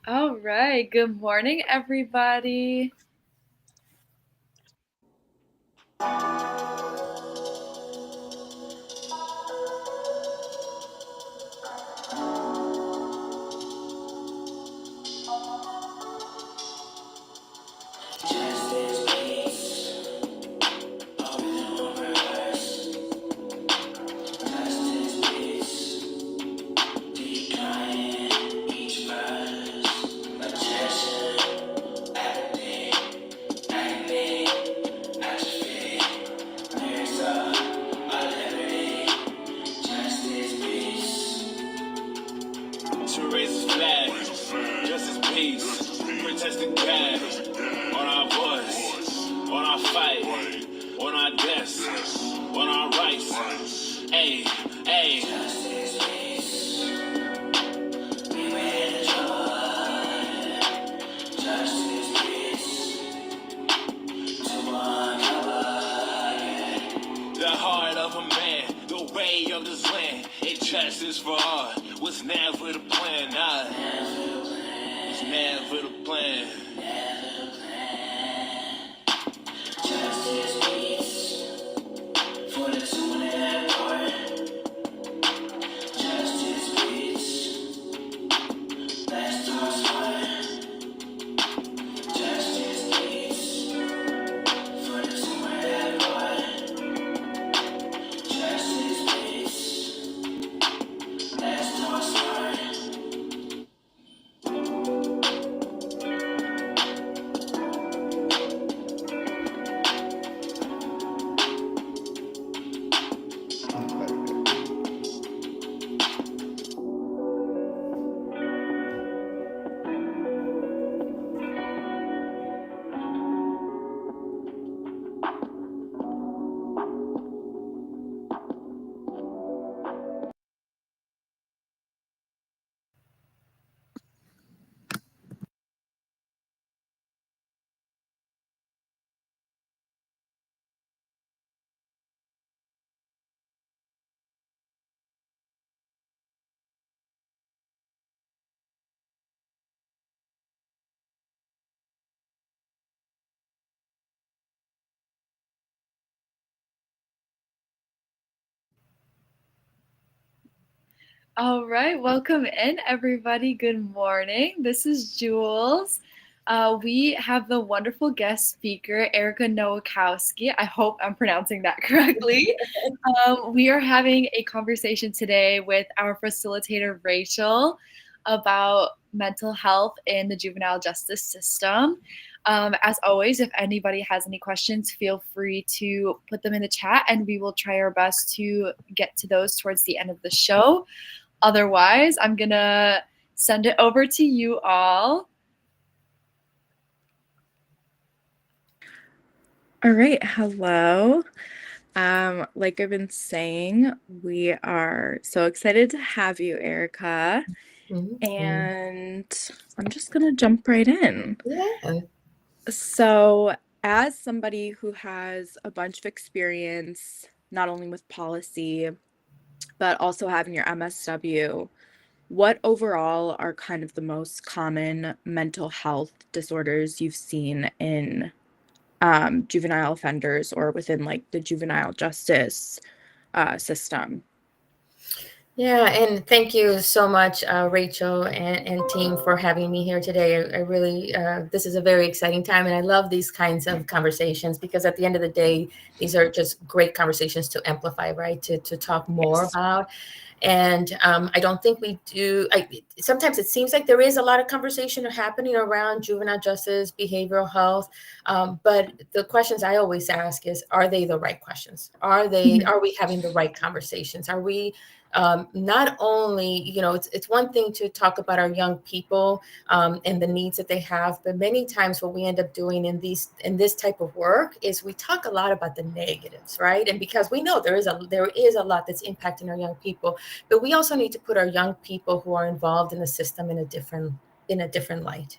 All right. Good morning, everybody. To raise his flag, justice, peace, protesting God, on our voice, on our fight, on our deaths, on our rights. Hey, hey. Justice, peace, we made a joy. Justice, peace, to the heart of a man, the way of this land. Injustice for all was never the plan. Nah, it's never the plan. Justice beats for the two that part. Justice beats, let's talk smart. Justice beats for the two that part. Justice beats, let's talk smart. All right. Welcome in, everybody. Good morning. This is Jules. We have the wonderful guest speaker, Erica Nowakowski. I hope I'm pronouncing that correctly. We are having a conversation today with our facilitator, Rachel, about mental health in the juvenile justice system. As always, if anybody has any questions, feel free to put them in the chat and we will try our best to get to those towards the end of the show. Otherwise, I'm going to send it over to you all. All right. Hello. Like I've been saying, we are so excited to have you, Erica. And I'm just going to jump right in. Yeah. So, as somebody who has a bunch of experience, not only with policy, but also having your MSW, what overall are kind of the most common mental health disorders you've seen in juvenile offenders or within like the juvenile justice system? Yeah, and thank you so much, Rachel and team, for having me here today. I really, this is a very exciting time, and I love these kinds of conversations because at the end of the day, these are just great conversations to amplify, right? To talk more about. And I don't think we do. Sometimes it seems like there is a lot of conversation happening around juvenile justice, behavioral health, but the questions I always ask is: are they the right questions? Are we having the right conversations? Are we not only, it's one thing to talk about our young people and the needs that they have, but many times what we end up doing in this type of work is we talk a lot about the negatives, right? And because we know there is a lot that's impacting our young people, but we also need to put our young people who are involved in the system in a different light.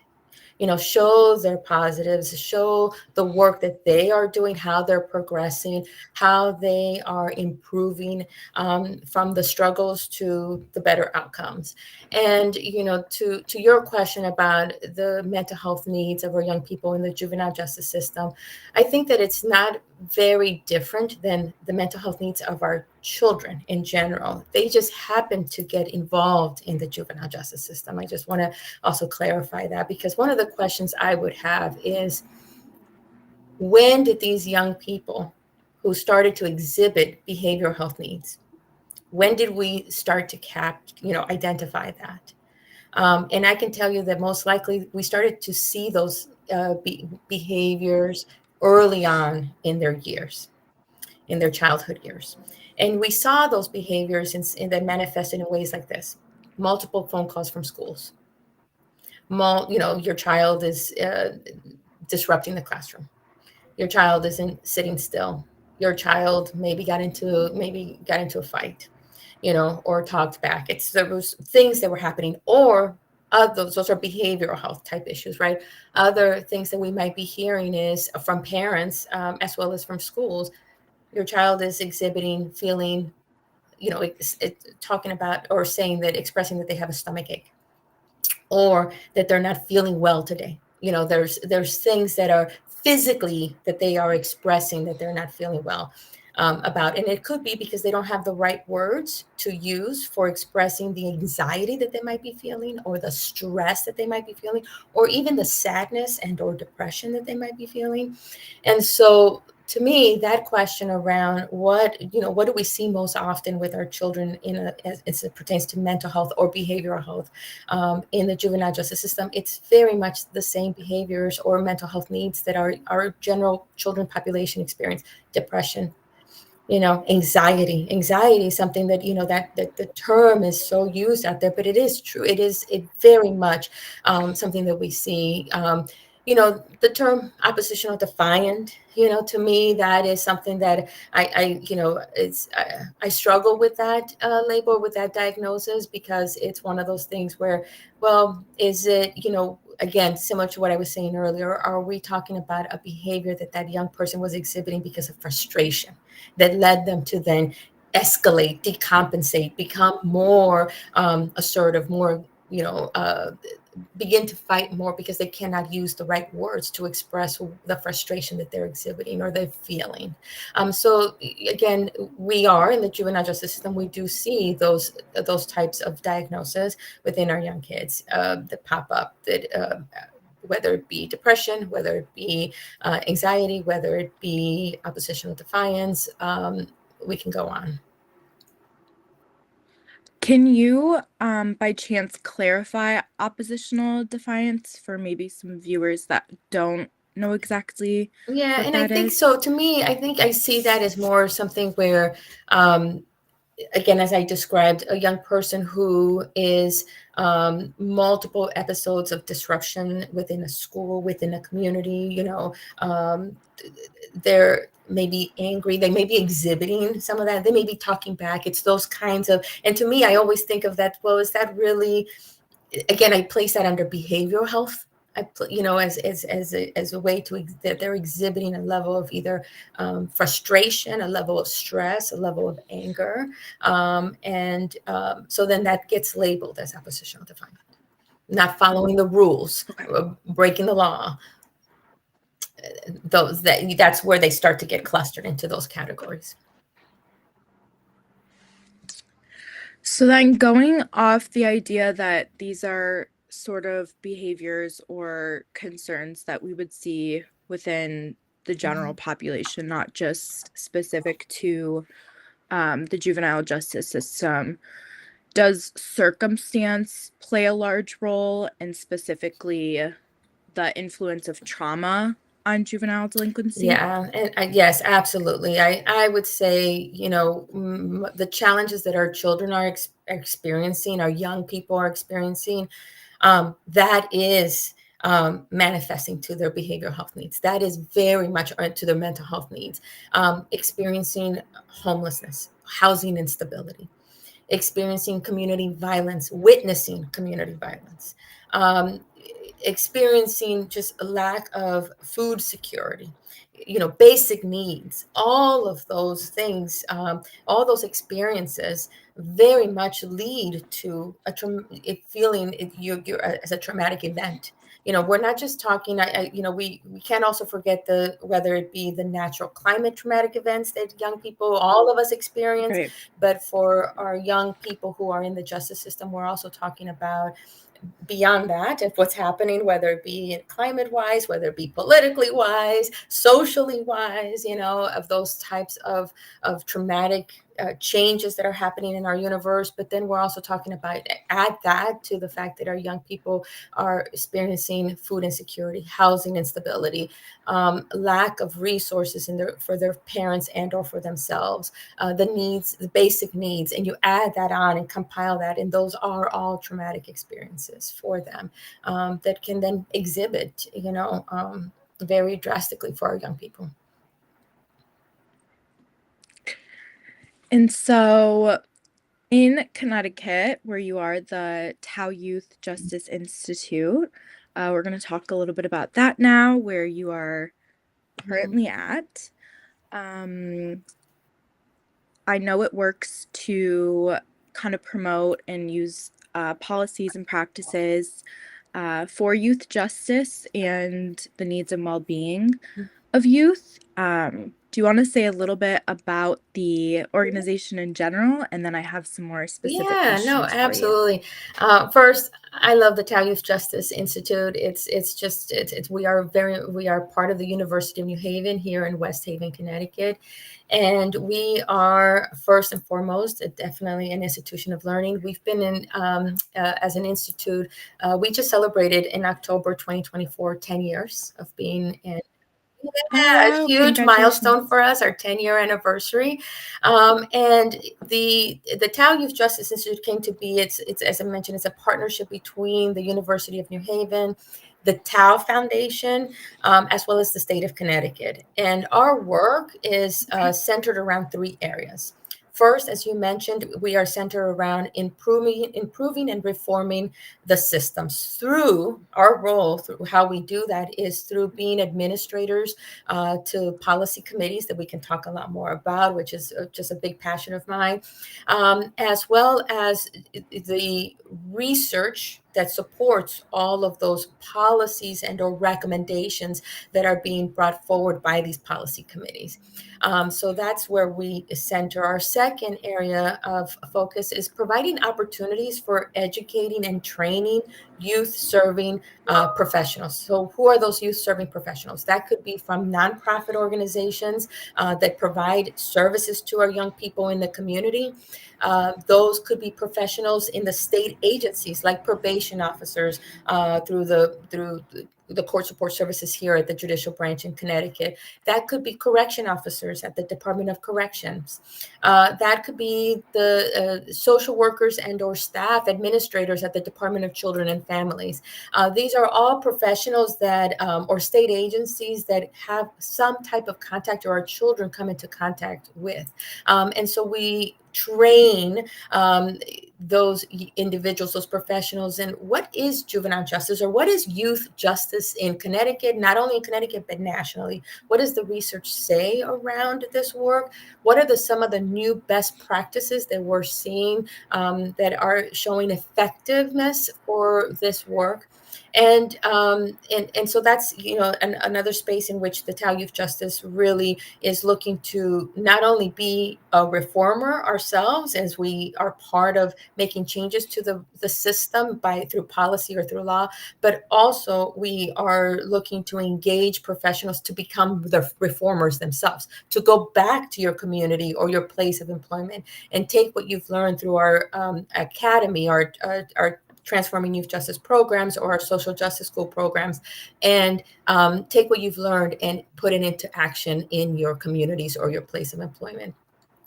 show their positives, show the work that they are doing, how they're progressing, how they are improving, from the struggles to the better outcomes. And, to your question about the mental health needs of our young people in the juvenile justice system, I think that it's not very different than the mental health needs of our children in general. They just happen to get involved in the juvenile justice system. I just want to also clarify that, because one of the questions I would have is, when did these young people who started to exhibit behavioral health needs, when did we start to identify that? And I can tell you that most likely we started to see those behaviors early on in their years, in their childhood years. And we saw those behaviors that manifested in ways like this: multiple phone calls from schools. Your child is disrupting the classroom. Your child isn't sitting still. Your child maybe got into a fight, or talked back. There was things that were happening, or those are behavioral health type issues, right? Other things that we might be hearing is from parents, as well as from schools. Your child is exhibiting, feeling, talking about or saying that, expressing that they have a stomach ache, or that they're not feeling well today. There's things that are physically that they are expressing that they're not feeling well about. And it could be because they don't have the right words to use for expressing the anxiety that they might be feeling, or the stress that they might be feeling, or even the sadness and or depression that they might be feeling. And so, to me, that question around what do we see most often with our children as it pertains to mental health or behavioral health in the juvenile justice system, it's very much the same behaviors or mental health needs that our general children population experience: depression, anxiety. Anxiety is something that, that the term is so used out there, but it is true. It very much something that we see. The term oppositional defiant, to me, that is something that I struggle with that label, with that diagnosis, because it's one of those things where, well, is it, again, similar to what I was saying earlier, are we talking about a behavior that young person was exhibiting because of frustration that led them to then escalate, decompensate, become more assertive, more, begin to fight more because they cannot use the right words to express the frustration that they're exhibiting or they're feeling. So again, we are in the juvenile justice system. We do see those types of diagnoses within our young kids that pop up, that whether it be depression, whether it be anxiety, whether it be oppositional defiance, we can go on. Can you, by chance, clarify oppositional defiance for maybe some viewers that don't know exactly Yeah, what and I that think is? so. To me, I think I see that as more something where, again, as I described, a young person who is multiple episodes of disruption within a school, within a community, they're maybe angry, they may be exhibiting some of that, they may be talking back. It's those kinds of, and to me, I always think of that, well, is that really, again, I place that under behavioral health. As a way that they're exhibiting a level of either frustration, a level of stress, a level of anger, so then that gets labeled as oppositional defiance, not following the rules, breaking the law. That's where they start to get clustered into those categories. So then, going off the idea that these are sort of behaviors or concerns that we would see within the general population, not just specific to the juvenile justice system, does circumstance play a large role, and specifically the influence of trauma on juvenile delinquency? Yeah, and yes, absolutely. I would say, the challenges that our children are experiencing, our young people are experiencing, that is manifesting to their behavioral health needs. That is very much to their mental health needs. Experiencing homelessness, housing instability, experiencing community violence, witnessing community violence. experiencing just a lack of food security, basic needs, all of those things, all those experiences very much lead to feeling you're as a traumatic event. We're not just talking, we can't also forget whether it be the natural climate traumatic events that young people, all of us experience, Right. but for our young people who are in the justice system, we're also talking about beyond that, if what's happening, whether it be climate wise, whether it be politically wise, socially wise, of those types of traumatic changes that are happening in our universe. But then we're also talking about, add that to the fact that our young people are experiencing food insecurity, housing instability, lack of resources for their parents and or for themselves, the basic needs, and you add that on and compile that, and those are all traumatic experiences for them, that can then exhibit, very drastically for our young people. And so in Connecticut, where you are the Tau Youth Justice Institute, we're going to talk a little bit about that now, where you are currently at. I know it works to kind of promote and use policies and practices for youth justice and the needs and well-being of youth. Do you want to say a little bit about the organization in general? And then I have some more specific questions No, for you. absolutely. First, I love the Tau Youth Justice Institute. We are part of the University of New Haven here in West Haven, Connecticut. And we are first and foremost definitely an institution of learning. We've been in, as an institute, we just celebrated in October 2024, 10 years of being in. Yeah, a huge milestone for us, our 10-year anniversary. And the Tau Youth Justice Institute came to be, it's as I mentioned, it's a partnership between the University of New Haven, the Tau Foundation, as well as the state of Connecticut. And our work is centered around three areas. First, as you mentioned, we are centered around improving and reforming the systems. Through our role, through how we do that is through being administrators to policy committees that we can talk a lot more about, which is just a big passion of mine, as well as the research that supports all of those policies and or recommendations that are being brought forward by these policy committees. So that's where we center. Our second area of focus is providing opportunities for educating and training youth serving professionals. So who are those youth serving professionals? That could be from nonprofit organizations that provide services to our young people in the community. Those could be professionals in the state agencies like probation officers through the court support services here at the judicial branch in Connecticut. That could be correction officers at the Department of Corrections. That could be the social workers and or staff administrators at the Department of Children and Families. These are all professionals that or state agencies that have some type of contact or our children come into contact with. And so we train those individuals, those professionals, in what is juvenile justice or what is youth justice in Connecticut, not only in Connecticut, but nationally. What does the research say around this work? What are some of the new best practices that we're seeing that are showing effectiveness for this work? And so that's another space in which the Tau Youth Justice really is looking to not only be a reformer ourselves, as we are part of making changes to the system through policy or through law, but also we are looking to engage professionals to become the reformers themselves, to go back to your community or your place of employment and take what you've learned through our academy, our Transforming Youth Justice programs or our social justice school programs, and take what you've learned and put it into action in your communities or your place of employment.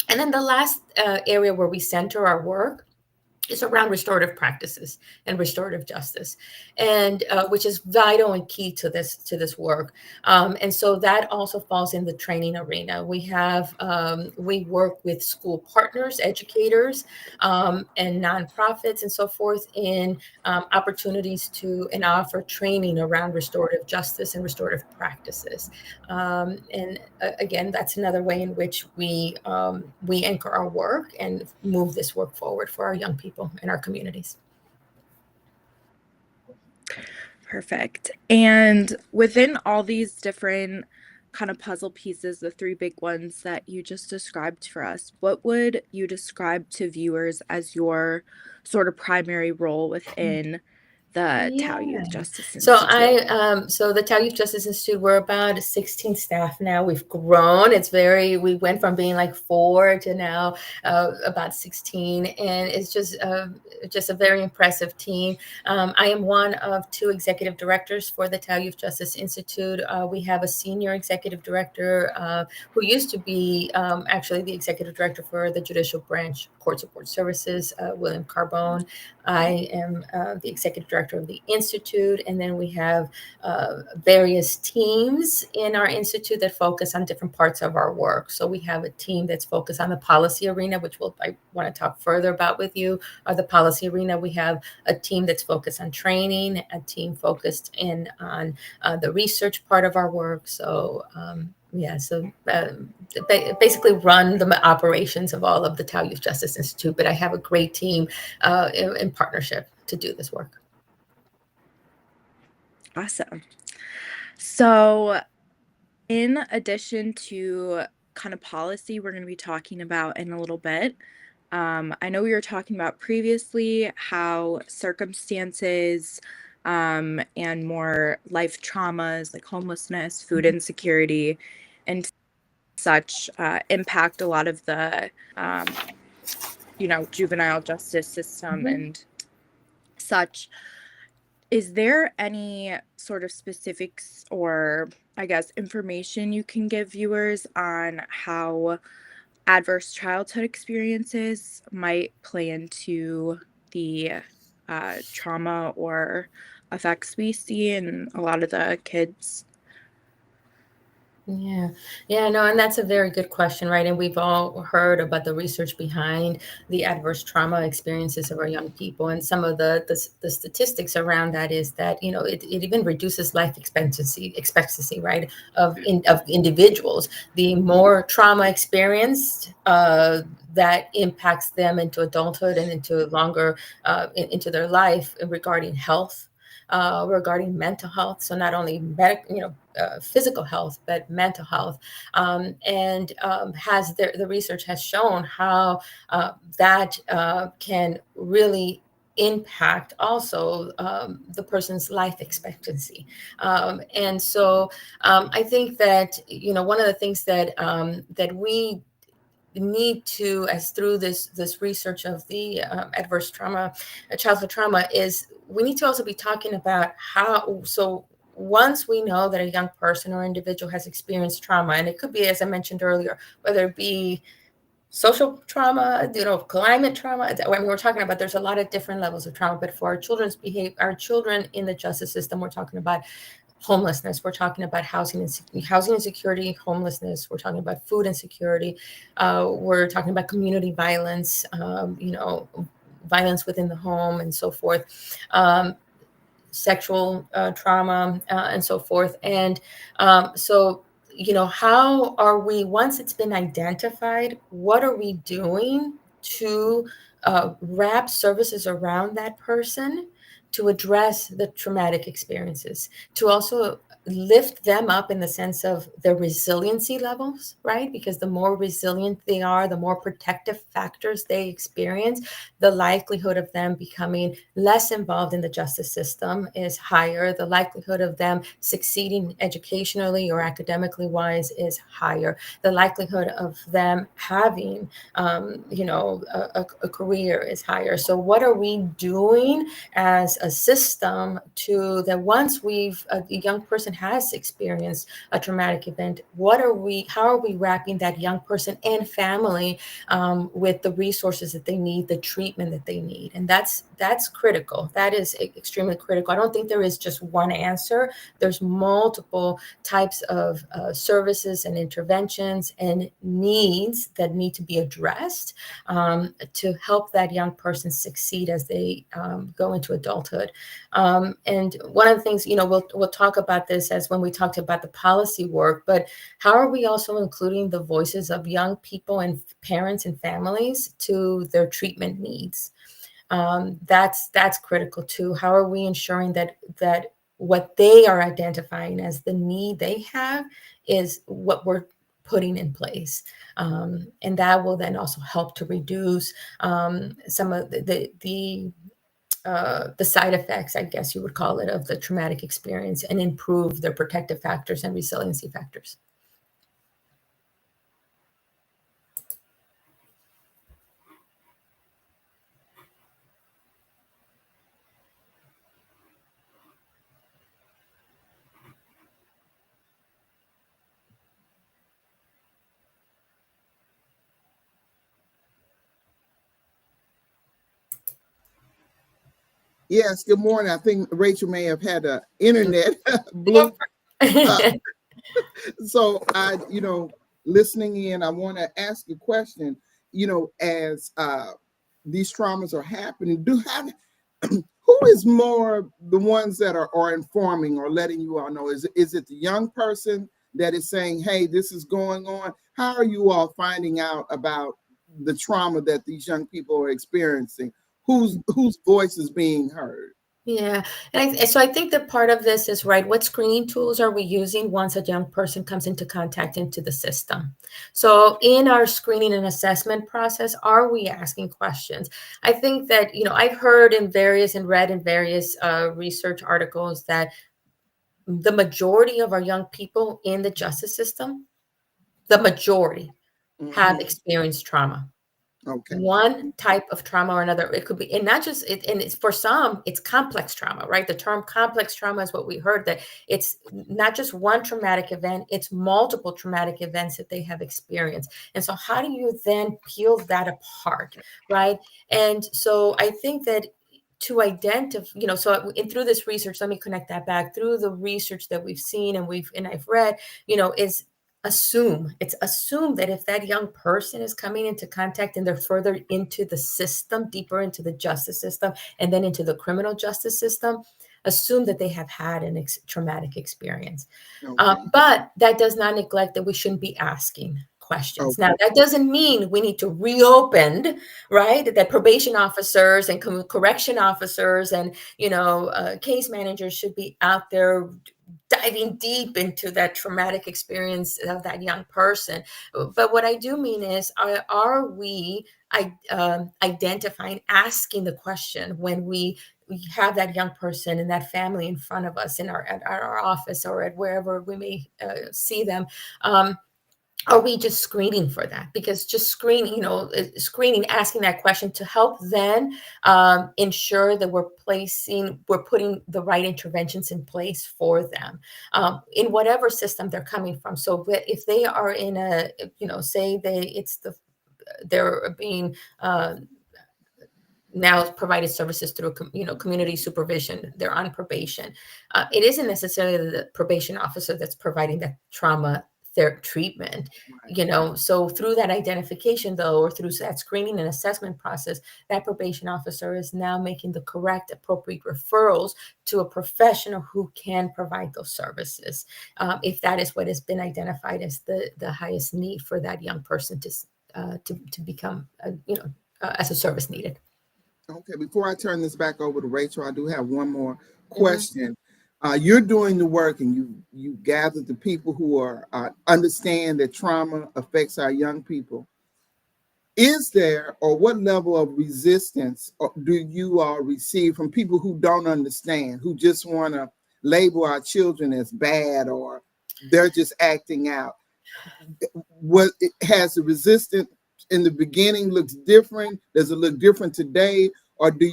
And then the last area where we center our work is around restorative practices and restorative justice, and which is vital and key to this work. And so that also falls in the training arena. We work with school partners, educators, and nonprofits and so forth in opportunities to and offer training around restorative justice and restorative practices. And again, that's another way in which we anchor our work and move this work forward for our young people in our communities. Perfect. And within all these different kind of puzzle pieces, the three big ones that you just described for us, what would you describe to viewers as your sort of primary role within the Tao Youth Justice Institute? So the Tao Youth Justice Institute, we're about 16 staff now. We've grown. We went from being like 4 to now about 16, and it's just a very impressive team. I am one of 2 executive directors for the Tao Youth Justice Institute. We have a senior executive director who used to be actually the executive director for the Judicial Branch Court Support Services, William Carbone. I am the executive director of the Institute, and then we have various teams in our Institute that focus on different parts of our work. So we have a team that's focused on the policy arena, which I want to talk further about with you, the policy arena. We have a team that's focused on training, a team focused on the research part of our work. So basically run the operations of all of the Tao Youth Justice Institute, but I have a great team in partnership to do this work. Awesome. So in addition to kind of policy we're going to be talking about in a little bit, I know we were talking about previously how circumstances and more life traumas like homelessness, food insecurity, and such impact a lot of the, juvenile justice system and such. Is there any sort of specifics or, I guess, information you can give viewers on how adverse childhood experiences might play into the trauma or effects we see in a lot of the kids? No, and that's a very good question, right? And we've all heard about the research behind the adverse trauma experiences of our young people, and some of the statistics around that is that it even reduces life expectancy, right, of individuals. The more trauma experienced, that impacts them into adulthood and into longer into their life regarding health. Regarding mental health, so not only physical health, but mental health, and the research has shown how that can really impact also the person's life expectancy, and so I think that one of the things that we need to, as through this research of the adverse trauma, childhood trauma, is we need to also be talking about how. So once we know that a young person or individual has experienced trauma, and it could be, as I mentioned earlier, whether it be social trauma, climate trauma. We're talking about, there's a lot of different levels of trauma, but for our children in the justice system, we're talking about homelessness, we're talking about housing insecurity, homelessness, we're talking about food insecurity, we're talking about community violence, violence within the home and so forth, sexual trauma and so forth. And so how are we, once it's been identified, what are we doing to wrap services around that person to address the traumatic experiences, to also lift them up in the sense of their resiliency levels, right? Because the more resilient they are, the more protective factors they experience, the likelihood of them becoming less involved in the justice system is higher. The likelihood of them succeeding educationally or academically wise is higher. The likelihood of them having, a career is higher. So what are we doing as a system to that once a young person has experienced a traumatic event, how are we wrapping that young person and family with the resources that they need, the treatment that they need? And that's critical. That is extremely critical. I don't think there is just one answer. There's multiple types of services and interventions and needs that need to be addressed to help that young person succeed as they go into adulthood. And one of the things, we'll talk about this as when we talked about the policy work, but how are we also including the voices of young people and parents and families to their treatment needs? That's critical too. How are we ensuring that what they are identifying as the need they have is what we're putting in place? And that will then also help to reduce some of the side effects, I guess you would call it, of the traumatic experience, and improve their protective factors and resiliency factors. Yes, good morning. I think Rachel may have had an internet bloop. So listening in, I want to ask a question, as these traumas are happening, who is more the ones that are informing or letting you all know? Is it the young person that is saying, hey, this is going on? How are you all finding out about the trauma that these young people are experiencing? Whose voice is being heard? Yeah. And so I think that part of this is, right, what screening tools are we using once a young person comes into contact into the system? So in our screening and assessment process, are we asking questions? I think that, I've heard and read in various research articles that the majority of our young people in the justice system, the majority have experienced trauma. Okay. One type of trauma or another. It could be, and not just it, and it's for some, it's complex trauma, right? The term complex trauma is what we heard, that it's not just one traumatic event, it's multiple traumatic events that they have experienced. And so how do you then peel that apart, right? And so I think that to identify, and through this research, let me connect that back through the research that we've seen and I've read, it's assumed that if that young person is coming into contact and they're further into the system, deeper into the justice system, and then into the criminal justice system, assume that they have had an traumatic experience. Okay. But that does not neglect that we shouldn't be asking questions. Okay. Now, that doesn't mean we need to reopen, right? That probation officers and correction officers and, case managers should be out there diving deep into that traumatic experience of that young person. But what I do mean is, are we identifying, asking the question when we have that young person and that family in front of us at our office or at wherever we may see them? Are we just screening for that? Because just screening, asking that question to help then ensure that we're putting the right interventions in place for them in whatever system they're coming from. So if they are in they're being now provided services through community supervision, they're on probation. It isn't necessarily the probation officer that's providing that trauma their treatment, so through that identification though, or through that screening and assessment process, that probation officer is now making the correct, appropriate referrals to a professional who can provide those services, if that is what has been identified as the highest need for that young person to become, as a service needed. Okay, before I turn this back over to Rachel, I do have one more question. You're doing the work, and you gathered the people who are understand that trauma affects our young people. Is there, or what level of resistance do you all receive from people who don't understand, who just want to label our children as bad, or they're just acting out? What has the resistance in the beginning looks different? Does it look different today? or do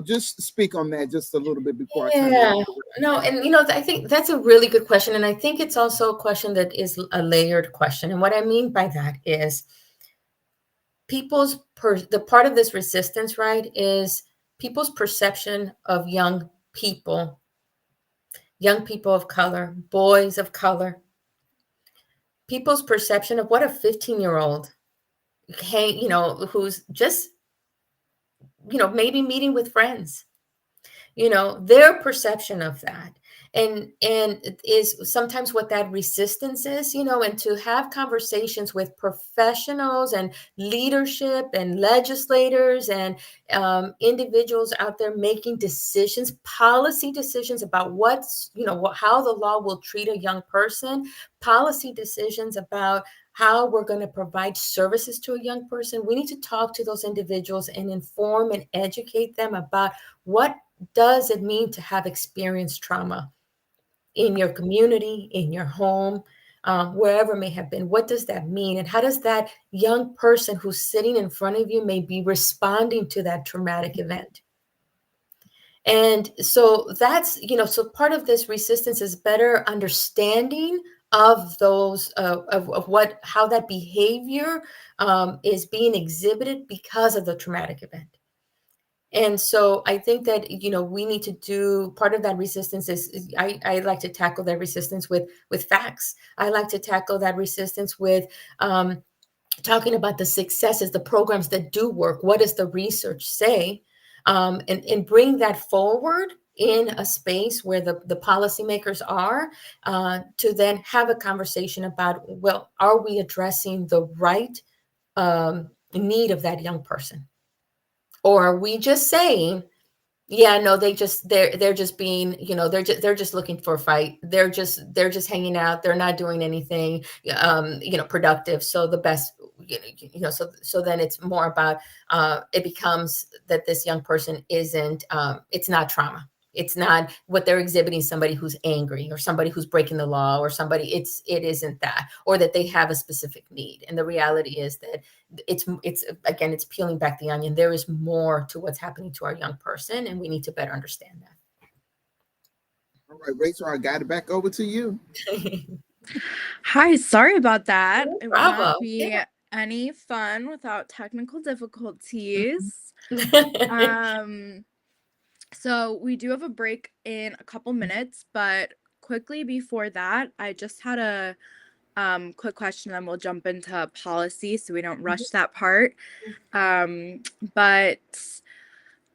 just speak on that just a little bit before I turn it Yeah, over? no, and I think that's a really good question. And I think it's also a question that is a layered question. And what I mean by that is the part of this resistance, right, is people's perception of young people of color, boys of color, people's perception of what a 15-year-old, who's just, maybe meeting with friends, their perception of that, and it is sometimes what that resistance is, and to have conversations with professionals and leadership and legislators and individuals out there making decisions, policy decisions about how the law will treat a young person, policy decisions about how we're going to provide services to a young person. We need to talk to those individuals and inform and educate them about what does it mean to have experienced trauma in your community, in your home, wherever it may have been. What does that mean? And how does that young person who's sitting in front of you may be responding to that traumatic event? And so that's, so part of this resistance is better understanding of those, how that behavior is being exhibited because of the traumatic event. And so I think that, we need to do part of that resistance I like to tackle that resistance with facts. I like to tackle that resistance with talking about the successes, the programs that do work. What does the research say? And bring that forward in a space where the policymakers are, to then have a conversation about, well, are we addressing the right need of that young person? Or are we just saying, yeah, no, they're just being, they're just looking for a fight. They're just hanging out. They're not doing anything, productive. So the best, so then it's more about, it becomes that this young person isn't, it's not trauma. It's not what they're exhibiting, somebody who's angry or somebody who's breaking the law or somebody, it isn't that, or that they have a specific need. And the reality is that it's again, it's peeling back the onion. There is more to what's happening to our young person, and we need to better understand that. All right, Rachel, I got it back over to you. Hi, sorry about that. No it would problem. not be any fun without technical difficulties. So we do have a break in a couple minutes, but quickly before that, I just had a quick question, and then we'll jump into policy so we don't rush that part. But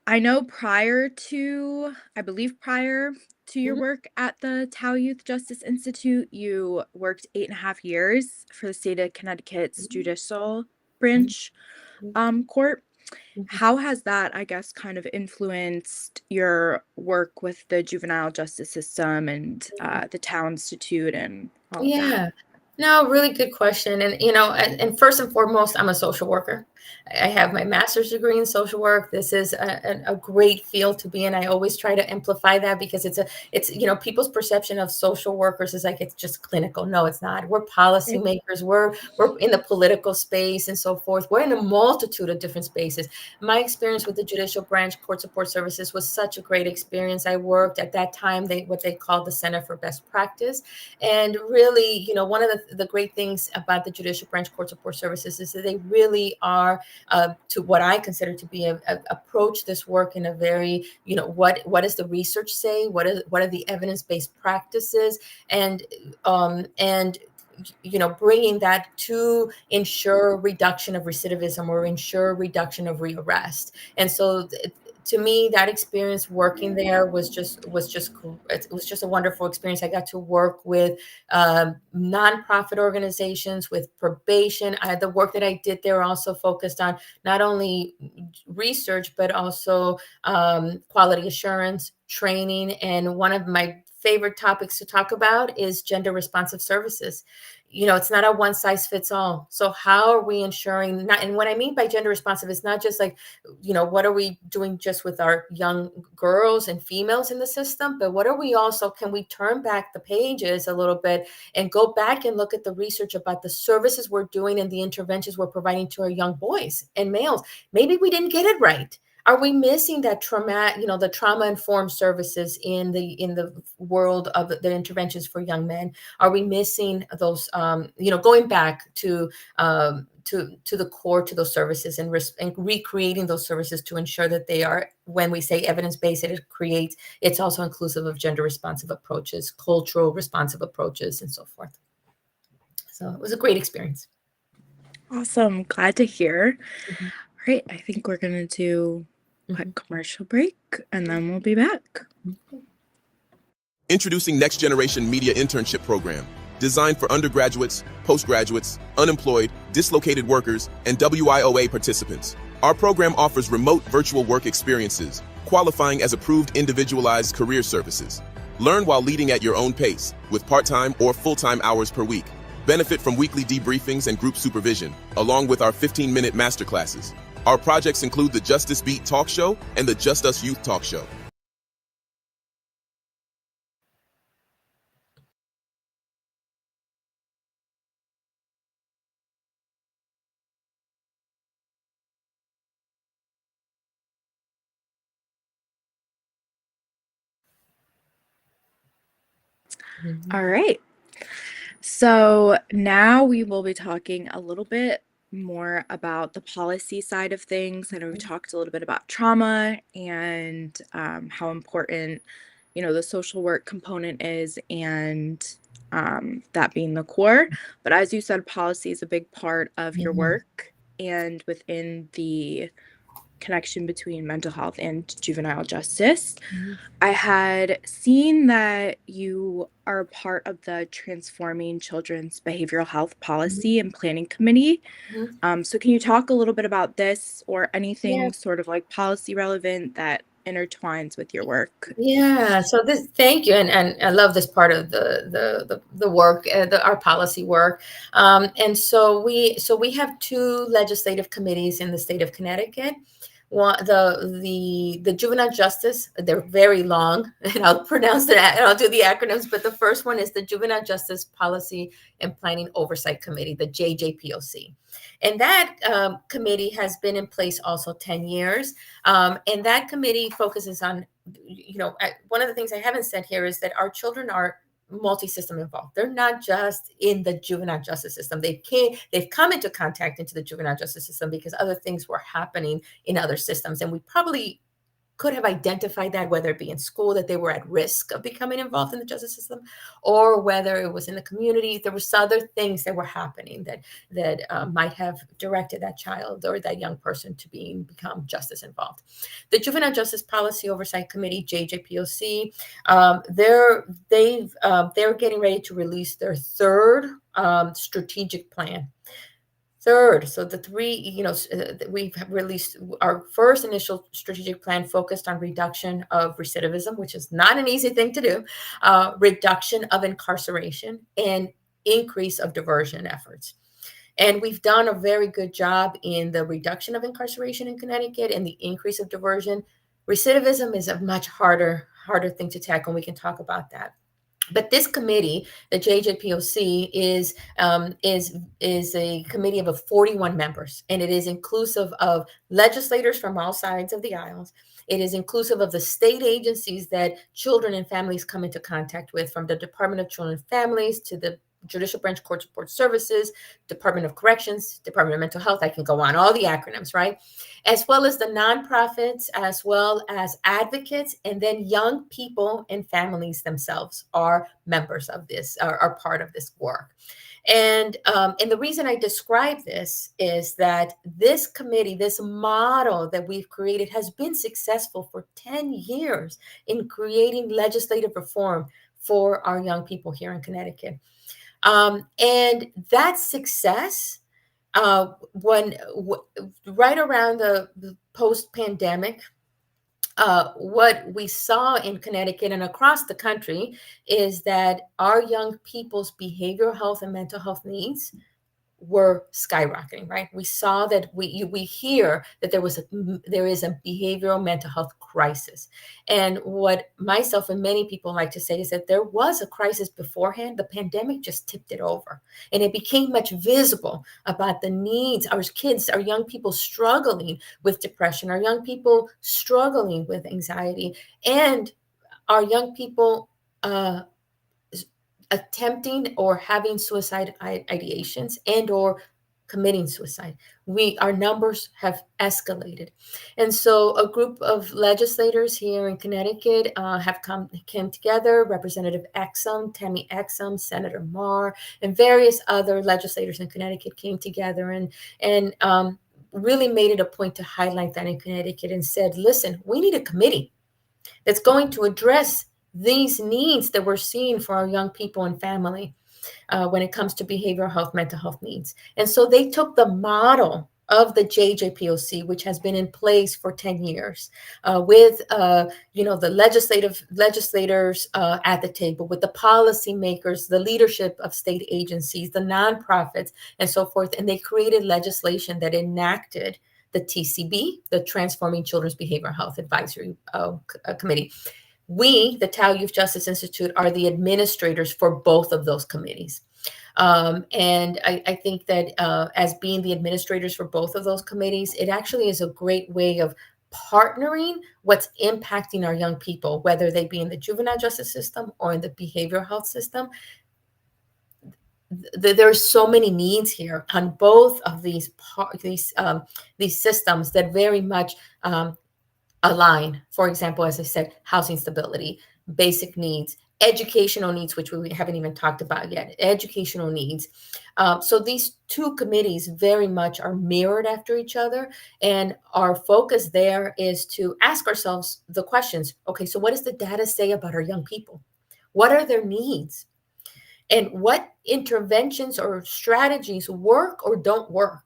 I know prior to your work at the Tau Youth Justice Institute, you worked 8.5 years for the state of Connecticut's judicial branch court. How has that, I guess, kind of influenced your work with the juvenile justice system and the Tau Institute and all of that? Yeah, no, really good question. And, and first and foremost, I'm a social worker. I have my master's degree in social work. This is a great field to be in. I always try to amplify that because it's people's perception of social workers is like, it's just clinical. No, it's not. We're policymakers. We're in the political space and so forth. We're in a multitude of different spaces. My experience with the judicial branch court support services was such a great experience. I worked at that time, what they called the Center for Best Practice. And really, one of the great things about the judicial branch court support services is that they really are, to what I consider to be approach this work in a very, what does the research say? What are the evidence-based practices? And bringing that to ensure reduction of recidivism or ensure reduction of rearrest. And so to me, that experience working there was just a wonderful experience. I got to work with nonprofit organizations, with probation. The work that I did there also focused on not only research, but also quality assurance, training. And one of my favorite topics to talk about is gender responsive services. It's not a one size fits all. So how are we ensuring and what I mean by gender responsive is not just like, what are we doing just with our young girls and females in the system, but what are we also, can we turn back the pages a little bit and go back and look at the research about the services we're doing and the interventions we're providing to our young boys and males? Maybe we didn't get it right. Are we missing that the trauma-informed services in the world of the interventions for young men? Are we missing those, going back to the core, to those services, and recreating those services to ensure that they are, when we say evidence-based, it's also inclusive of gender responsive approaches, cultural responsive approaches, and so forth. So it was a great experience. Awesome. Glad to hear. Mhm. All right. I think we're going to do a quick commercial break and then we'll be back. Introducing Next Generation Media Internship Program, designed for undergraduates, postgraduates, unemployed, dislocated workers, and WIOA participants. Our program offers remote virtual work experiences, qualifying as approved individualized career services. Learn while leading at your own pace, with part-time or full-time hours per week. Benefit from weekly debriefings and group supervision, along with our 15-minute masterclasses. Our projects include the Justice Beat Talk Show and the Just Us Youth Talk Show. All right. So now we will be talking a little bit more about the policy side of things. I know we talked a little bit about trauma and how important, the social work component is, and that being the core. But as you said, policy is a big part of your work, and within the connection between mental health and juvenile justice. I had seen that you are a part of the Transforming Children's Behavioral Health Policy and Planning Committee. So can you talk a little bit about this, or anything sort of like policy relevant that intertwines with your work? Yeah. So thank you, and I love this part of the work, our policy work. And so we have two legislative committees in the state of Connecticut. One, the juvenile justice, they're very long, and I'll pronounce that, and I'll do the acronyms. But the first one is the Juvenile Justice Policy and Planning Oversight Committee, the JJPOC. And that committee has been in place also 10 years. And that committee focuses on, one of the things I haven't said here is that our children are multi-system involved. They're not just in the juvenile justice system. They've come into contact into the juvenile justice system because other things were happening in other systems. And we probably could have identified that, whether it be in school, that they were at risk of becoming involved in the justice system, or whether it was in the community. There were other things that were happening that might have directed that child or that young person to become justice involved. The Juvenile Justice Policy Oversight Committee, JJPOC, they're getting ready to release their third strategic plan. So the three, we've released our first initial strategic plan focused on reduction of recidivism, which is not an easy thing to do, reduction of incarceration, and increase of diversion efforts. And we've done a very good job in the reduction of incarceration in Connecticut and the increase of diversion. Recidivism is a much harder thing to tackle, and we can talk about that. But this committee, the JJPOC, is a committee of 41 members, and it is inclusive of legislators from all sides of the aisles. It is inclusive of the state agencies that children and families come into contact with, from the Department of Children and Families to the Judicial Branch Court Support Services, Department of Corrections, Department of Mental Health. I can go on, all the acronyms, right? As well as the nonprofits, as well as advocates, and then young people and families themselves are members of this, are part of this work. And the reason I describe this is that this committee, this model that we've created, has been successful for 10 years in creating legislative reform for our young people here in Connecticut. And that success, right around the post-pandemic, what we saw in Connecticut and across the country is that our young people's behavioral health and mental health needs were skyrocketing, right? We saw that we hear that there is a behavioral mental health crisis. And what myself and many people like to say is that there was a crisis beforehand. The pandemic just tipped it over, and it became much visible about the needs. Our kids, our young people struggling with depression, our young people struggling with anxiety, and our young people attempting or having suicide ideations and or committing suicide. Our numbers have escalated. And so a group of legislators here in Connecticut came together. Representative Exum, Tammy Exum, Senator Marr, and various other legislators in Connecticut came together and really made it a point to highlight that in Connecticut and said, listen, we need a committee that's going to address these needs that we're seeing for our young people and family when it comes to behavioral health, mental health needs. And so they took the model of the JJPOC, which has been in place for 10 years, with the legislators at the table, with the policymakers, the leadership of state agencies, the nonprofits, and so forth. And they created legislation that enacted the TCB, the Transforming Children's Behavioral Health Advisory Committee. We, the Tao Youth Justice Institute, are the administrators for both of those committees. And I think that as being the administrators for both of those committees, it actually is a great way of partnering what's impacting our young people, whether they be in the juvenile justice system or in the behavioral health system. There's so many needs here on both of these systems that very much align. For example, as I said, housing stability, basic needs, educational needs, which we haven't even talked about yet, educational needs. So these two committees very much are mirrored after each other. And our focus there is to ask ourselves the questions, okay, so what does the data say about our young people? What are their needs? And what interventions or strategies work or don't work?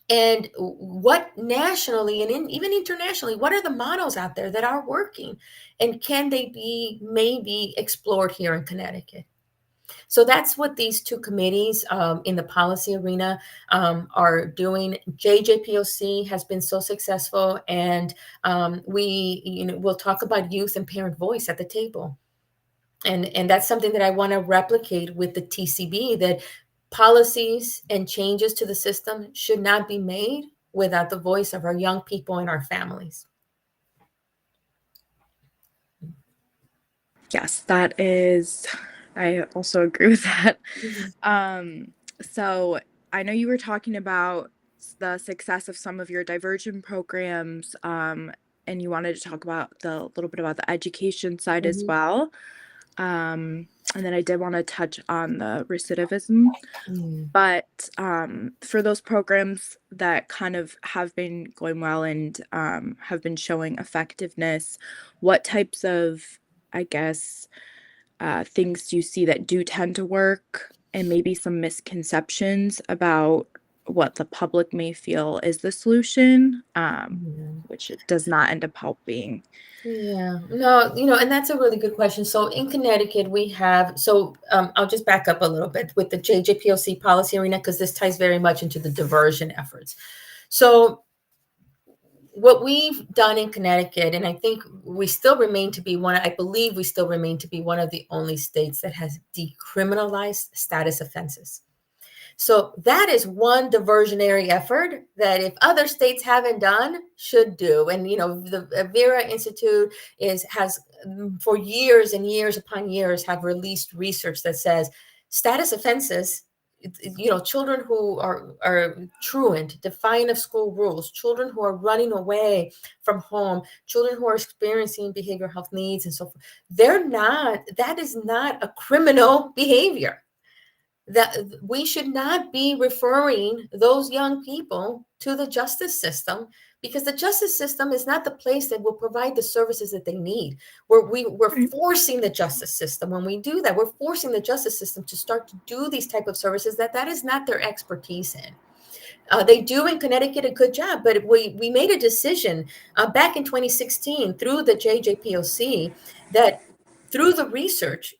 And what nationally and even internationally, what are the models out there that are working? And can they be maybe explored here in Connecticut? So that's what these two committees in the policy arena are doing. JJPOC has been so successful, and we'll talk about youth and parent voice at the table. And that's something that I want to replicate with the TCB, that policies and changes to the system should not be made without the voice of our young people and our families. Yes, I also agree with that. Mm-hmm. So I know you were talking about the success of some of your diversion programs, and you wanted to talk about a little bit about the education side as well. And then I did want to touch on the recidivism, but for those programs that kind of have been going well and have been showing effectiveness, what types of, I guess, things do you see that do tend to work, and maybe some misconceptions about what the public may feel is the solution, which it does not end up helping? Yeah, no, and that's a really good question. So in Connecticut, we have, I'll just back up a little bit with the JJPOC policy arena, because this ties very much into the diversion efforts. So what we've done in Connecticut, and I think we still remain to be one of the only states that has decriminalized status offenses. So that is one diversionary effort that if other states haven't done, should do. And, the Vera Institute has for years and years upon years have released research that says status offenses, children who are truant, defiant of school rules, children who are running away from home, children who are experiencing behavioral health needs and so forth, that is not a criminal behavior. That we should not be referring those young people to the justice system, because the justice system is not the place that will provide the services that they need. We're forcing the justice system. When we do that, we're forcing the justice system to start to do these type of services that is not their expertise in. They do in Connecticut a good job, but we made a decision back in 2016 through the JJPOC that through the research,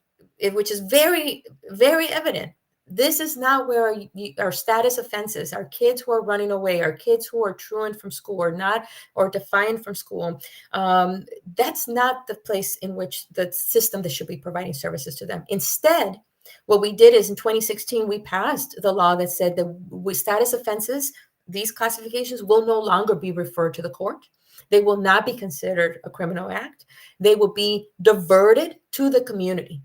which is very, very evident, this is not where our status offenses, our kids who are running away, our kids who are truant from school or not, or defiant from school. That's not the place in which the system that should be providing services to them. Instead, what we did is in 2016, we passed the law that said that with status offenses, these classifications will no longer be referred to the court. They will not be considered a criminal act. They will be diverted to the community.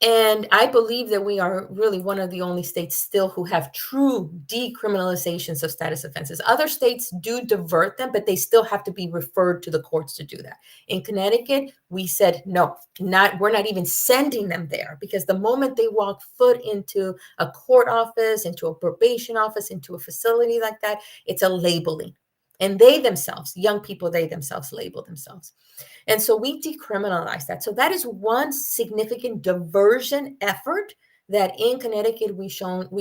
And I believe that we are really one of the only states still who have true decriminalizations of status offenses. Other states do divert them, but they still have to be referred to the courts to do that. In Connecticut, we said, no, we're not even sending them there, because the moment they walk foot into a court office, into a probation office, into a facility like that, it's a labeling. And they themselves, young people, they themselves label themselves. And so we decriminalize that. So that is one significant diversion effort that in Connecticut we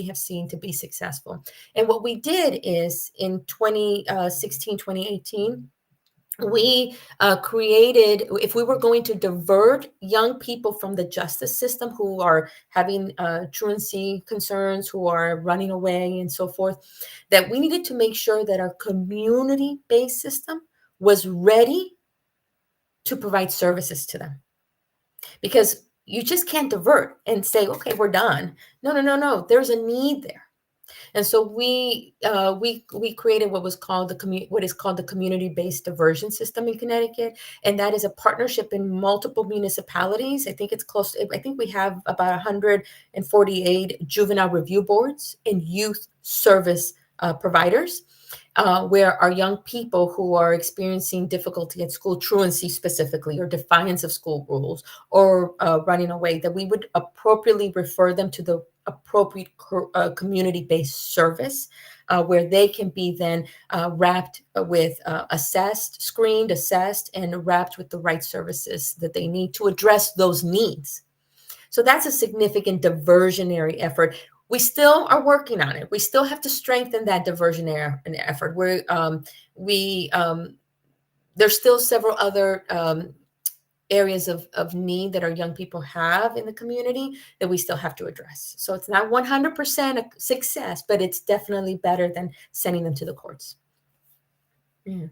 have seen to be successful. And what we did is in 2016, 2018, we created, if we were going to divert young people from the justice system who are having truancy concerns, who are running away and so forth, that we needed to make sure that our community-based system was ready to provide services to them. Because you just can't divert and say, okay, we're done. No. There's a need there. And so we created what is called the community-based diversion system in Connecticut, and that is a partnership in multiple municipalities. I think we have about 148 juvenile review boards and youth service providers, where our young people who are experiencing difficulty at school, truancy specifically, or defiance of school rules, or running away, that we would appropriately refer them to the appropriate community-based service, where they can be then wrapped with screened, assessed, and wrapped with the right services that they need to address those needs. So that's a significant diversionary effort. We still are working on it. We still have to strengthen that diversionary effort. There's still several other areas of need that our young people have in the community that we still have to address. So it's not 100% a success, but it's definitely better than sending them to the courts. Yeah.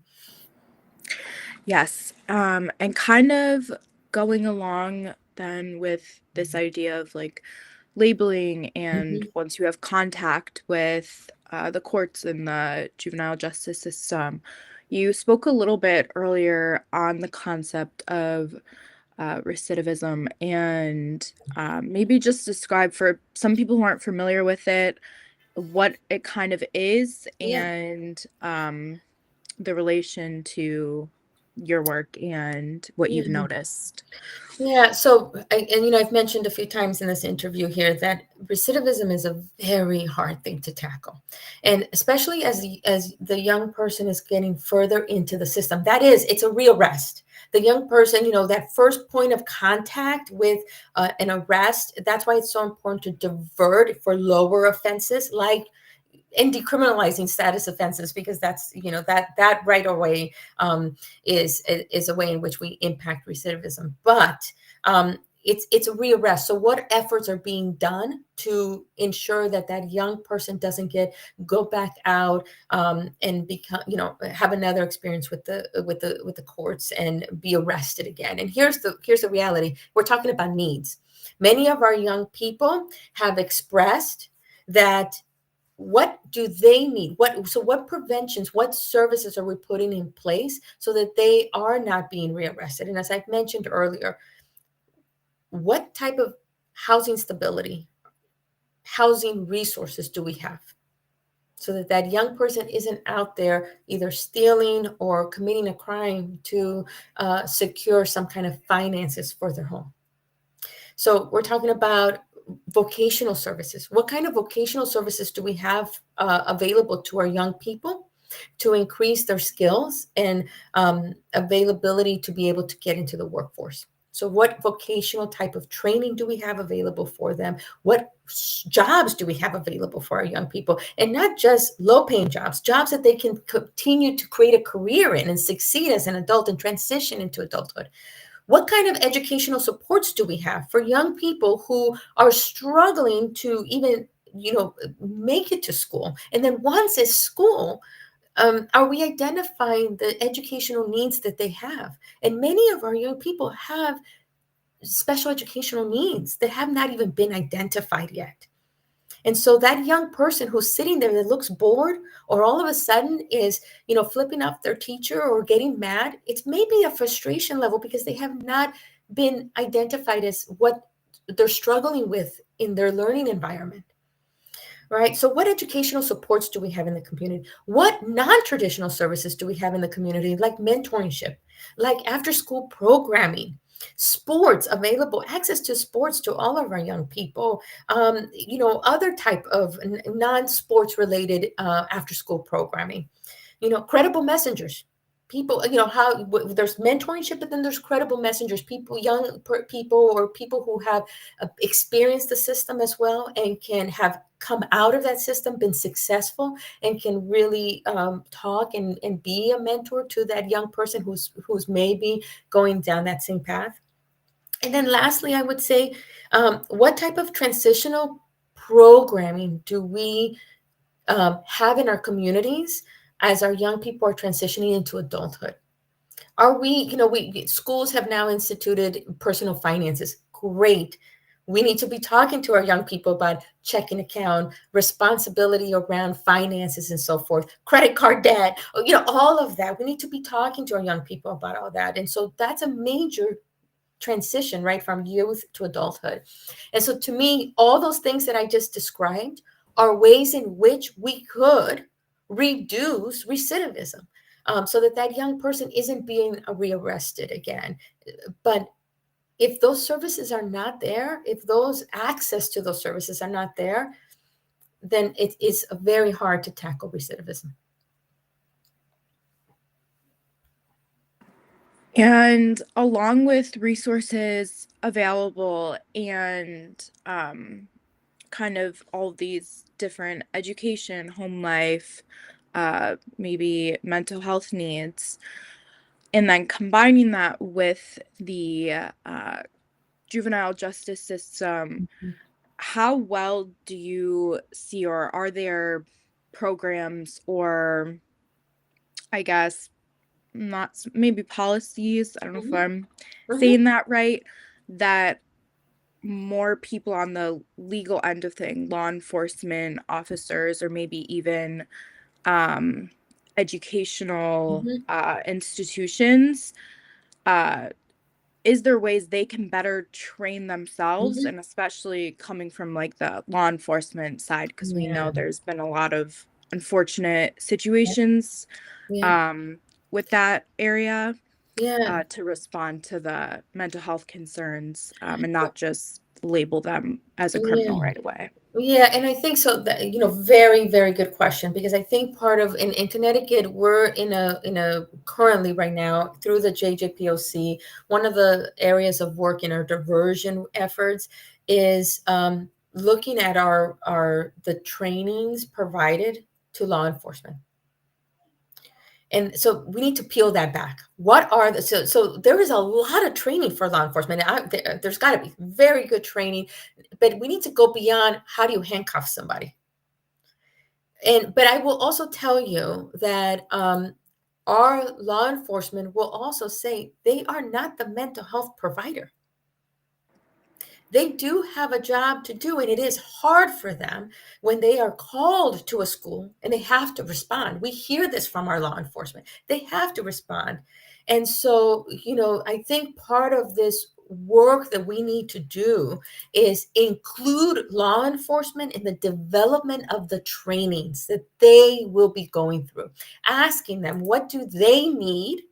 Yes. And kind of going along then with this idea of like labeling, and once you have contact with the courts and the juvenile justice system, you spoke a little bit earlier on the concept of recidivism, and maybe just describe for some people who aren't familiar with it, what it kind of is, and the relation to your work and what you've noticed. Yeah. So, I've mentioned a few times in this interview here that recidivism is a very hard thing to tackle. And especially as the young person is getting further into the system, it's a rearrest. The young person, that first point of contact with an arrest, that's why it's so important to divert for lower offenses, like and decriminalizing status offenses, because that's that right away is a way in which we impact recidivism. But it's a rearrest. So what efforts are being done to ensure that young person doesn't go back out and become have another experience with the courts and be arrested again? And here's the reality. We're talking about needs. Many of our young people have expressed that. What do they need? What preventions, what services are we putting in place so that they are not being rearrested? And as I've mentioned earlier, what type of housing stability, housing resources do we have so that young person isn't out there either stealing or committing a crime to secure some kind of finances for their home? So we're talking about vocational services. What kind of vocational services do we have available to our young people to increase their skills and availability to be able to get into the workforce? So what vocational type of training do we have available for them? What jobs do we have available for our young people? And not just low-paying jobs that they can continue to create a career in and succeed as an adult and transition into adulthood. What kind of educational supports do we have for young people who are struggling to even, make it to school? And then once it's school, are we identifying the educational needs that they have? And many of our young people have special educational needs that have not even been identified yet. And so that young person who's sitting there that looks bored, or all of a sudden is, flipping off their teacher or getting mad, it's maybe a frustration level because they have not been identified as what they're struggling with in their learning environment. Right. So what educational supports do we have in the community? What non-traditional services do we have in the community, like mentorship, like after-school programming, sports available, access to sports to all of our young people, other type of non-sports related after-school programming, credible messengers. People, how there's mentorship, but then there's credible messengers, people, people, or people who have experienced the system as well and can have come out of that system, been successful, and can really talk and be a mentor to that young person who's maybe going down that same path. And then lastly, I would say, what type of transitional programming do we have in our communities as our young people are transitioning into adulthood? Are we, schools have now instituted personal finances. Great. We need to be talking to our young people about checking account, responsibility around finances and so forth, credit card debt, all of that. We need to be talking to our young people about all that. And so that's a major transition, right, from youth to adulthood. And so to me, all those things that I just described are ways in which we could reduce recidivism, so that young person isn't being rearrested again. But if those services are not there, if those access to those services are not there, then it is very hard to tackle recidivism. And along with resources available and kind of all these different education, home life, maybe mental health needs, and then combining that with the juvenile justice system, how well do you see, or are there programs, or I guess not, maybe policies, I don't know if I'm saying that right, that more people on the legal end of thing, law enforcement officers, or maybe even educational institutions, is there ways they can better train themselves, and especially coming from like the law enforcement side, because we know there's been a lot of unfortunate situations with that area, to respond to the mental health concerns, and not just label them as a criminal right away. Yeah, and I think so that, very, very good question, because I think part of in Connecticut, we're in a currently right now through the JJPOC, one of the areas of work in our diversion efforts is looking at the trainings provided to law enforcement. And so we need to peel that back. What are so there is a lot of training for law enforcement. There's got to be very good training, but we need to go beyond how do you handcuff somebody. But I will also tell you that our law enforcement will also say they are not the mental health provider. They do have a job to do, and it is hard for them when they are called to a school and they have to respond. We hear this from our law enforcement. They have to respond. And so, I think part of this work that we need to do is include law enforcement in the development of the trainings that they will be going through, asking them what do they need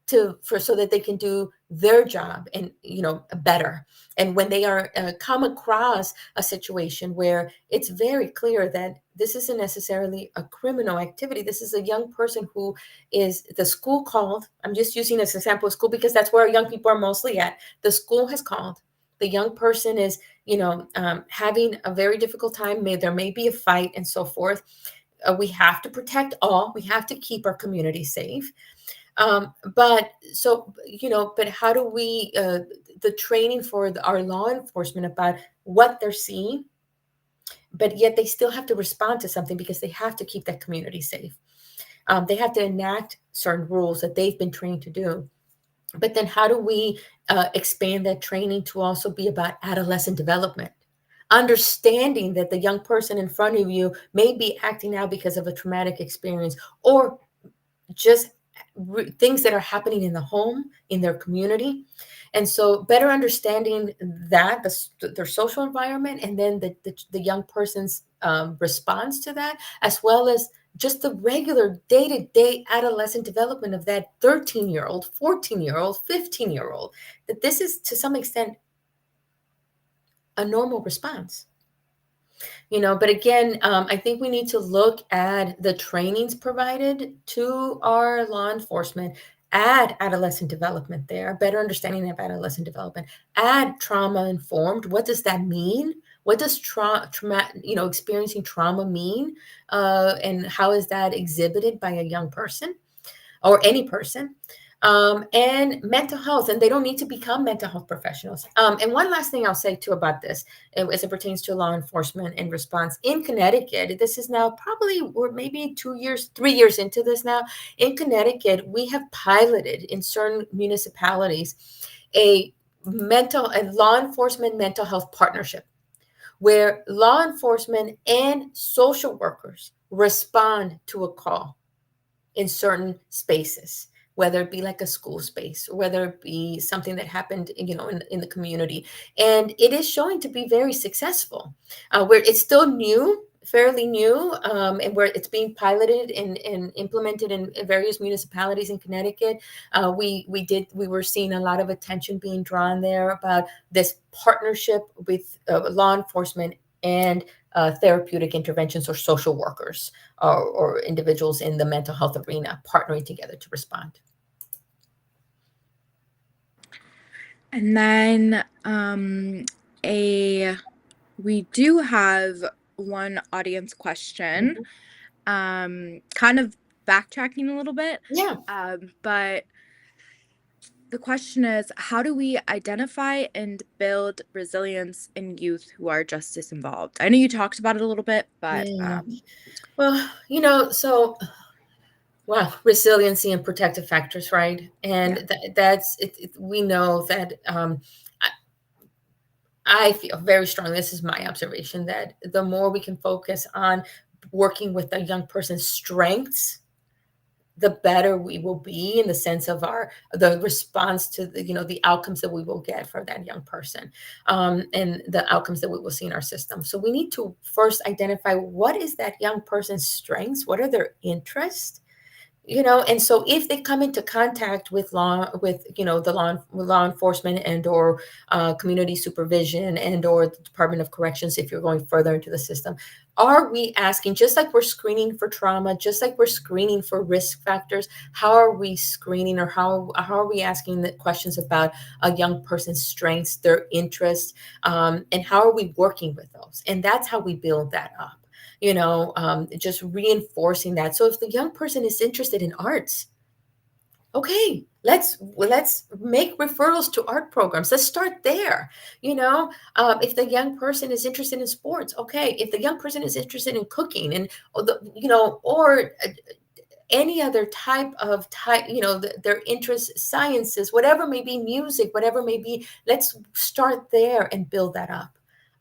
so that they can do their job and better. And when they are come across a situation where it's very clear that this isn't necessarily a criminal activity, this is a young person who is the school called. I'm just using this example of school because that's where young people are mostly at. The school has called. The young person is having a very difficult time. There may be a fight and so forth. We have to protect all. We have to keep our community safe. But so, but how do we, the training for our law enforcement about what they're seeing, but yet they still have to respond to something because they have to keep that community safe. They have to enact certain rules that they've been trained to do. But then how do we expand that training to also be about adolescent development? Understanding that the young person in front of you may be acting out because of a traumatic experience, or just things that are happening in the home, in their community. And so better understanding that, their social environment, and then the young person's response to that, as well as just the regular day-to-day adolescent development of that 13-year-old, 14-year-old, 15-year-old, that this is to some extent a normal response. But again, I think we need to look at the trainings provided to our law enforcement, add adolescent development there, better understanding of adolescent development, add trauma informed. What does that mean? What does experiencing trauma mean? And how is that exhibited by a young person or any person? And mental health, and they don't need to become mental health professionals. And one last thing I'll say too about this, as it pertains to law enforcement and response in Connecticut, this is now probably, we're maybe 2 years, 3 years into this now. In Connecticut, we have piloted in certain municipalities a law enforcement mental health partnership, where law enforcement and social workers respond to a call in certain spaces, whether it be like a school space, or whether it be something that happened, in the community. And it is showing to be very successful, where it's still new, fairly new, and where it's being piloted and implemented in various municipalities in Connecticut. We were seeing a lot of attention being drawn there about this partnership with law enforcement and therapeutic interventions, or social workers, or individuals in the mental health arena partnering together to respond. And then we do have one audience question, kind of backtracking a little bit. Yeah. But the question is, how do we identify and build resilience in youth who are justice involved? I know you talked about it a little bit, but well, wow, resiliency and protective factors, right? And that's it. We know that I feel very strongly, this is my observation, that the more we can focus on working with a young person's strengths, the better we will be in the sense of the response to the outcomes that we will get for that young person, and the outcomes that we will see in our system. So we need to first identify what is that young person's strengths, what are their interests, and so if they come into contact with the law enforcement and or community supervision and or the Department of Corrections, if you're going further into the system, are we asking, just like we're screening for trauma, just like we're screening for risk factors, how are we screening, or how are we asking the questions about a young person's strengths, their interests, and how are we working with those? And that's how we build that up. Just reinforcing that. So if the young person is interested in arts, okay, let's make referrals to art programs. Let's start there. If the young person is interested in sports, okay. If the young person is interested in cooking and or any other type, their interest, sciences, whatever may be, music, whatever may be, let's start there and build that up.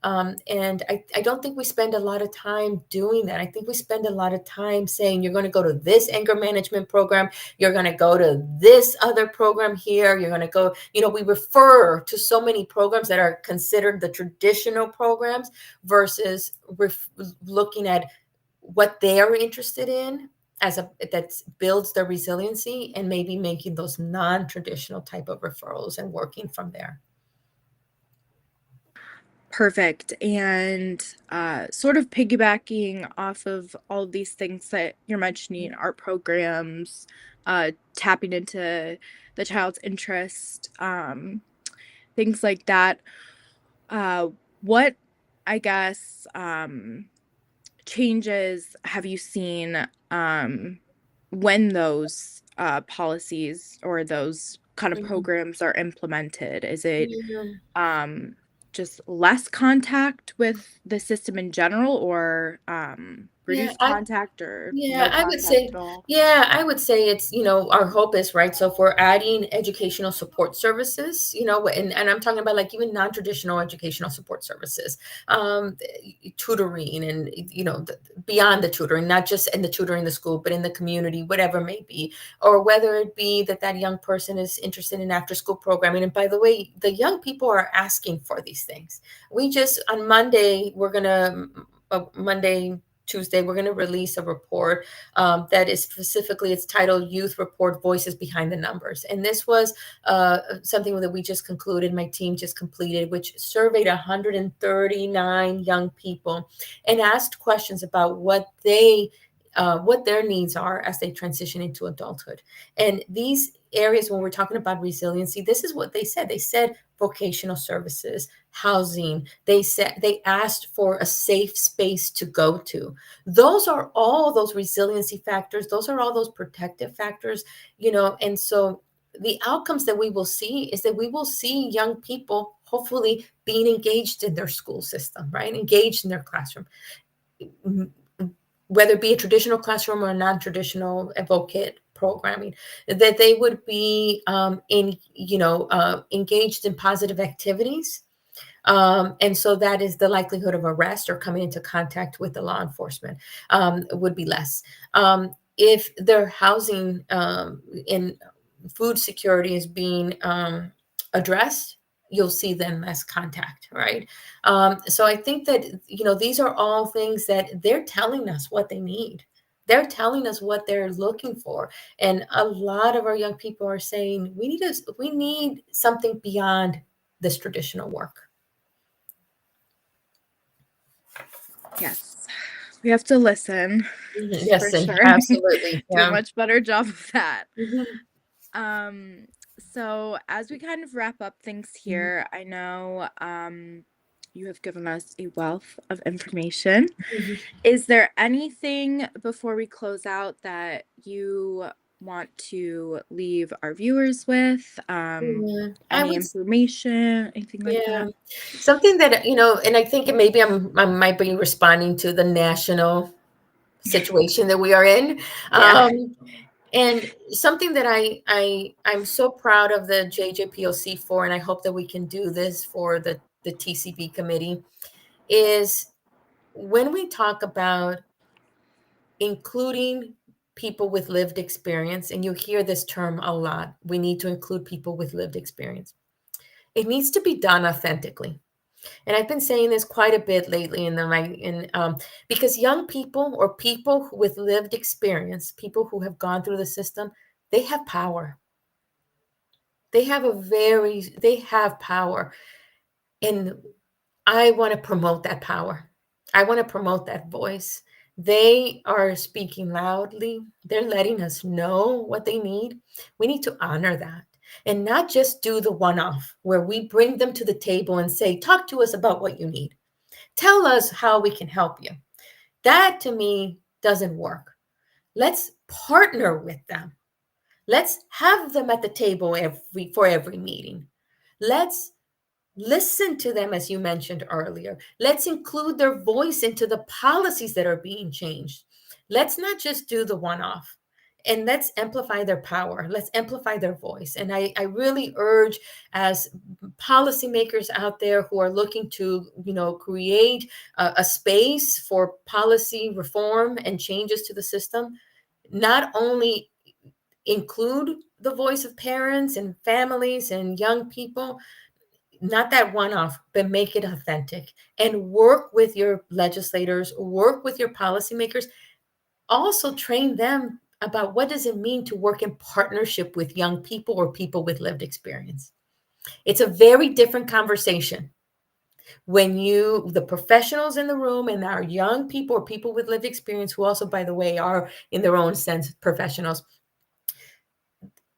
And I don't think we spend a lot of time doing that. I think we spend a lot of time saying, you're going to go to this anger management program, you're going to go to this other program here, you're going to go, we refer to so many programs that are considered the traditional programs versus looking at what they are interested in that builds their resiliency, and maybe making those non-traditional type of referrals and working from there. Perfect. And sort of piggybacking off of all of these things that you're mentioning, art programs, tapping into the child's interest, things like that. What, I guess, changes have you seen when those policies or those kind of Mhm. programs are implemented? Is it Yeah. just less contact with the system in general, or Yeah, reduced contact, or Yeah, no I would contact say, at all? it's, our hope is, right. So if we're adding educational support services, and I'm talking about like even non-traditional educational support services, tutoring and, beyond the tutoring, not just in the tutoring in the school, but in the community, whatever it may be, or whether it be that young person is interested in after school programming. And by the way, the young people are asking for these things. We just, on Monday, Tuesday, we're going to release a report that is specifically, it's titled Youth Report Voices Behind the Numbers. And this was something that we just concluded, my team just completed, which surveyed 139 young people and asked questions about what their needs are as they transition into adulthood. And these areas, when we're talking about resiliency, this is what they said. They said vocational services, housing. They asked for a safe space to go to. Those are all those resiliency factors. Those are all those protective factors, and so the outcomes that we will see is that we will see young people hopefully being engaged in their school system, right? Engaged in their classroom, whether it be a traditional classroom or a non-traditional advocate programming, that they would be engaged in positive activities. And so that is the likelihood of arrest or coming into contact with the law enforcement would be less. If their housing and food security is being addressed, you'll see then less contact, right? So I think that, these are all things that they're telling us what they need. They're telling us what they're looking for. And a lot of our young people are saying, we need something beyond this traditional work. Yes, we have to listen. Yes, For sure. absolutely. Do a Yeah. much better job of that. Mhm. So as we kind of wrap up things here, I know you have given us a wealth of information. Mhm. Is there anything before we close out that you want to leave our viewers with? Yeah. Any information, anything like Yeah, that? something that, and I think maybe I might be responding to the national situation that we are in. Yeah. And something that I'm so proud of the JJPOC for, and I hope that we can do this for the TCB committee, is when we talk about including people with lived experience, and you hear this term a lot, we need to include people with lived experience. It needs to be done authentically. And I've been saying this quite a bit lately because young people or people with lived experience, people who have gone through the system, they have power. They have power. And I want to promote that power. I want to promote that voice. They are speaking loudly. They're letting us know what they need. We need to honor that and not just do the one off where we bring them to the table and say, talk to us about what you need. Tell us how we can help you. That to me doesn't work. Let's partner with them. Let's have them at the table for every meeting. Let's listen to them, as you mentioned earlier. Let's include their voice into the policies that are being changed. Let's not just do the one off. And let's amplify their power. Let's amplify their voice. And I really urge, as policymakers out there who are looking to, create a space for policy reform and changes to the system, not only include the voice of parents and families and young people, not that one off, but make it authentic and work with your legislators, work with your policymakers. Also train them about what does it mean to work in partnership with young people or people with lived experience. It's a very different conversation when the professionals in the room and our young people or people with lived experience, who also, by the way, are in their own sense professionals.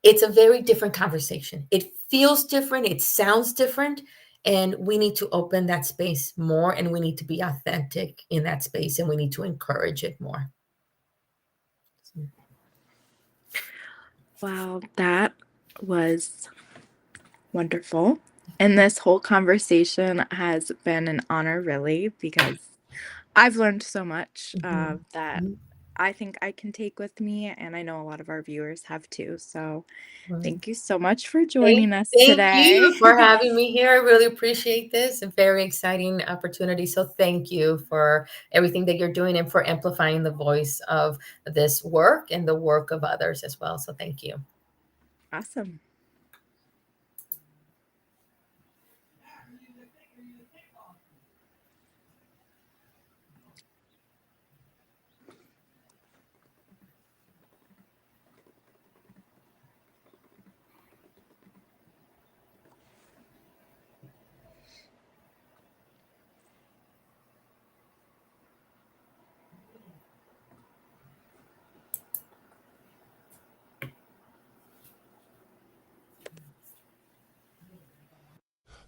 It's a very different conversation. It feels different. It sounds different. And we need to open that space more, and we need to be authentic in that space, and we need to encourage it more. Wow, that was wonderful. And this whole conversation has been an honor, really, because I've learned so much that Mhm. I think I can take with me, and I know a lot of our viewers have too. So Mhm. thank you so much for Thank, joining us thank today. you for having me here. I really appreciate this. A very exciting opportunity. So thank you for everything that you're doing and for amplifying the voice of this work and the work of others as well. So thank you. Awesome.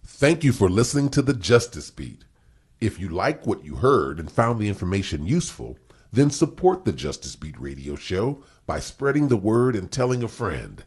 Thank you for listening to the Justice Beat. If you like what you heard and found the information useful, then support the Justice Beat radio show by spreading the word and telling a friend.